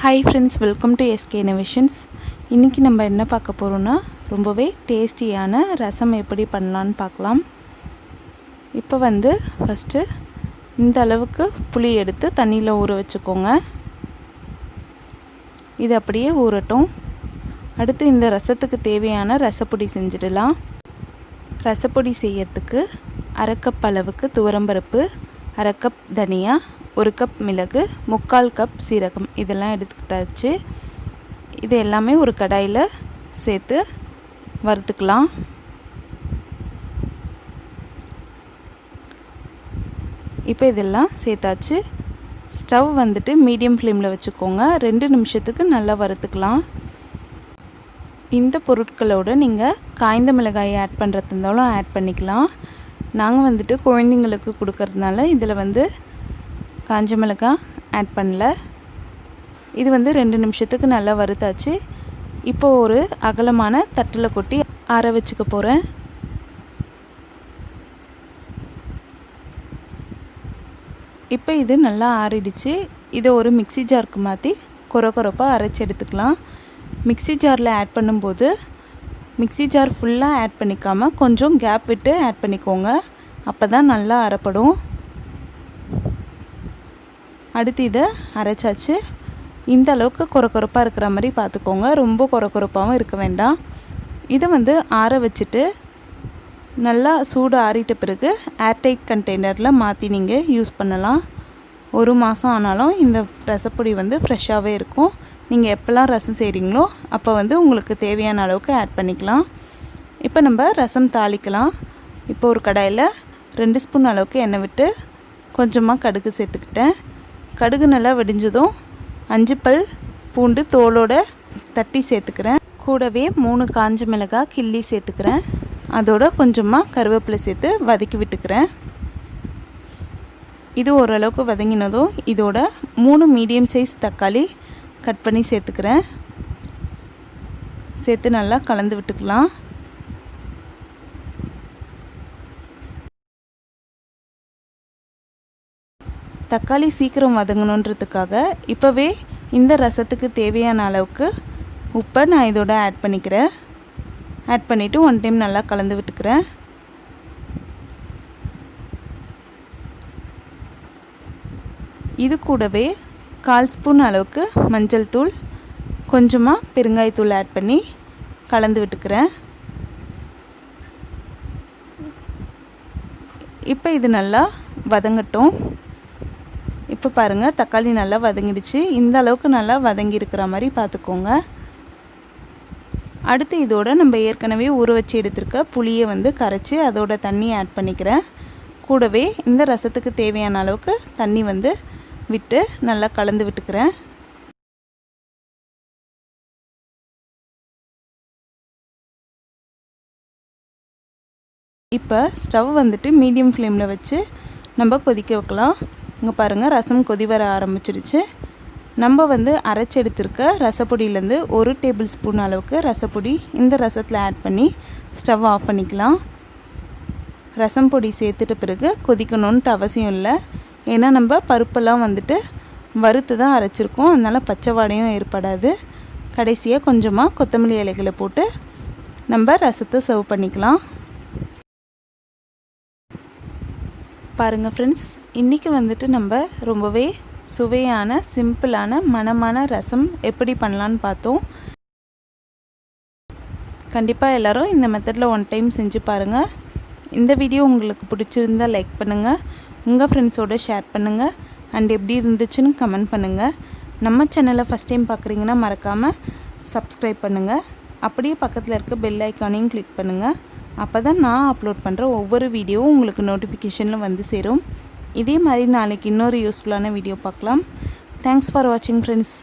Hi friends, welcome to SK Innovations. இன்னைக்கு நம்ம என்ன பார்க்க போறோம்னா ரொம்பவே டேஸ்டியான ரசம் எப்படி பண்ணலாம்னு பார்க்கலாம். இப்போ ஃபர்ஸ்ட் இந்த அளவுக்கு புளி எடுத்து தண்ணில ஊற வச்சுக்கோங்க. இது அப்படியே ஊறட்டும். அடுத்து இந்த ரசத்துக்கு தேவையான ரசப்பொடி செஞ்சிடலாம். ரசப்பொடி செய்யிறதுக்கு 1/2 கப் அளவுக்கு துவரம்பருப்பு, 1/2 கப் தனியா, 1 கப் மிளகு, 3/4 கப் சீரகம் இதெல்லாம் எடுத்துக்கிட்டாச்சு. இது எல்லாமே ஒரு கடாயில சேர்த்து வறுத்துக்கலாம். இப்போ இதெல்லாம் சேர்த்தாச்சு. ஸ்டவ் மீடியம் ஃப்ளேமில் வச்சுக்கோங்க. 2 நிமிஷத்துக்கு நல்லா வறுத்துக்கலாம். இந்த பொருட்களோட நீங்கள் காய்ந்த மிளகாய் ஆட் பண்ணுறது இருந்தாலும் ஆட் பண்ணிக்கலாம். நாங்கள் குழந்தைங்களுக்கு கொடுக்கறதுனால இதில் காஞ்ச மிளகாய் ஆட் பண்ணல. இது 2 நிமிஷத்துக்கு நல்லா வறுத்தாச்சு. இப்போ ஒரு அகலமான தட்டில் கொட்டி ஆற வச்சுக்க போகிறேன். இப்போ இது நல்லா ஆறிடுச்சு. இதை ஒரு மிக்ஸி ஜாருக்கு மாற்றி கொரப்பாக அரைச்சி எடுத்துக்கலாம். மிக்ஸி ஜாரில் ஆட் பண்ணும்போது மிக்ஸி ஜார் ஃபுல்லாக ஆட் பண்ணிக்காமல் கொஞ்சம் கேப் விட்டு ஆட் பண்ணிக்கோங்க. அப்போ தான் நல்லா அரைப்படும். அடுத்து இதை அரைச்சாச்சு. இந்த அளவுக்கு கொரப்பாக இருக்கிற மாதிரி பார்த்துக்கோங்க. ரொம்ப கொரப்பாகவும் இருக்க வேண்டாம். இதை ஆற வச்சுட்டு நல்லா சூடு ஆறிட்ட பிறகு ஏர்டைட் கண்டெய்னரில் மாற்றி நீங்கள் யூஸ் பண்ணலாம். 1 மாதம் ஆனாலும் இந்த ரசப்பொடி ஃப்ரெஷ்ஷாகவே இருக்கும். நீங்கள் எப்போல்லாம் ரசம் செய்கிறீங்களோ அப்போ உங்களுக்கு தேவையான அளவுக்கு ஆட் பண்ணிக்கலாம். இப்போ நம்ம ரசம் தாளிக்கலாம். இப்போ ஒரு கடாயில் 2 ஸ்பூன் அளவுக்கு எண்ணெய் விட்டு கொஞ்சமாக கடுகு சேர்த்துக்கிட்டேன். கடுகு நல்லா வெடிஞ்சதும் 5 பல் பூண்டு தோலோடு தட்டி சேர்த்துக்கிறேன். கூடவே 3 காஞ்ச மிளகாய் கிள்ளி சேர்த்துக்கிறேன். அதோட கொஞ்சமாக கருவேப்பிலை சேர்த்து வதக்கி விட்டுக்கிறேன். இது ஓரளவுக்கு வதங்கினதும் இதோட 3 மீடியம் சைஸ் தக்காளி கட் பண்ணி சேர்த்துக்கிறேன். சேர்த்து நல்லா கலந்து விட்டுக்கலாம். தக்காளி சீக்கிரம் வதங்கணுன்றதுக்காக இப்போவே இந்த ரசத்துக்கு தேவையான அளவுக்கு உப்பை நான் இதோட ஆட் பண்ணிக்கிறேன். ஆட் பண்ணிவிட்டு 1 டைம் நல்லா கலந்து விட்டுக்கிறேன். இது கூடவே 1/4 ஸ்பூன் அளவுக்கு மஞ்சள் தூள், கொஞ்சமாக பெருங்காயத்தூள் ஆட் பண்ணி கலந்து விட்டுக்கிறேன். இப்போ இது நல்லா வதங்கட்டும். இப்போ பாருங்கள், தக்காளி நல்லா வதங்கிடுச்சு. இந்த அளவுக்கு நல்லா வதங்கி இருக்கிற மாதிரி பார்த்துக்கோங்க. அடுத்து இதோட நம்ம ஏற்கனவே ஊற வச்சு எடுத்துருக்க புளியை கரைச்சி அதோட தண்ணி ஆட் பண்ணிக்கிறேன். கூடவே இந்த ரசத்துக்கு தேவையான அளவுக்கு தண்ணி விட்டு நல்லா கலந்து விட்டுக்கிறேன். இப்போ ஸ்டவ் மீடியம் ஃப்ளேமில் வச்சு நம்ம கொதிக்க வைக்கலாம். இங்கே பாருங்கள், ரசம் கொதி வர ஆரம்பிச்சிடுச்சு. நம்ம அரைச்சி எடுத்துருக்க ரசப்பொடியிலேருந்து 1 டேபிள் ஸ்பூன் அளவுக்கு ரசப்பொடி இந்த ரசத்தில் ஆட் பண்ணி ஸ்டவ் ஆஃப் பண்ணிக்கலாம். ரசம் பொடி சேர்த்துட்ட பிறகு கொதிக்கணுன்ட்டு அவசியம் இல்லை. ஏன்னா நம்ம பருப்பெல்லாம் வறுத்து தான் அரைச்சிருக்கோம். அதனால் பச்சை வாடையும் ஏற்படாது. கடைசியாக கொஞ்சமாக கொத்தமல்லி இலைகளை போட்டு நம்ம ரசத்தை சர்வ் பண்ணிக்கலாம். பாருங்கள் ஃப்ரெண்ட்ஸ், இன்றைக்கி நம்ம ரொம்பவே சுவையான சிம்பிளான மணமான ரசம் எப்படி பண்ணலான்னு பார்த்தோம். கண்டிப்பாக எல்லோரும் இந்த மெத்தடில் 1 டைம் செஞ்சு பாருங்கள். இந்த வீடியோ உங்களுக்கு பிடிச்சிருந்தால் லைக் பண்ணுங்கள், உங்கள் ஃப்ரெண்ட்ஸோடு ஷேர் பண்ணுங்கள், அண்ட் எப்படி இருந்துச்சுன்னு கமெண்ட் பண்ணுங்கள். நம்ம சேனலை ஃபஸ்ட் டைம் பார்க்குறீங்கன்னா மறக்காமல் சப்ஸ்கிரைப் பண்ணுங்கள். அப்படியே பக்கத்தில் இருக்க பெல் ஐக்கானையும் கிளிக் பண்ணுங்கள். அப்போ தான் நான் அப்லோட் பண்ணுற ஒவ்வொரு வீடியோவும் உங்களுக்கு நோட்டிஃபிகேஷனில் சேரும். இதே மாதிரி நாளைக்கு இன்னொரு யூஸ்ஃபுல்லான வீடியோ பார்க்கலாம். தேங்க்ஸ் ஃபார் வாட்சிங் ஃப்ரெண்ட்ஸ்.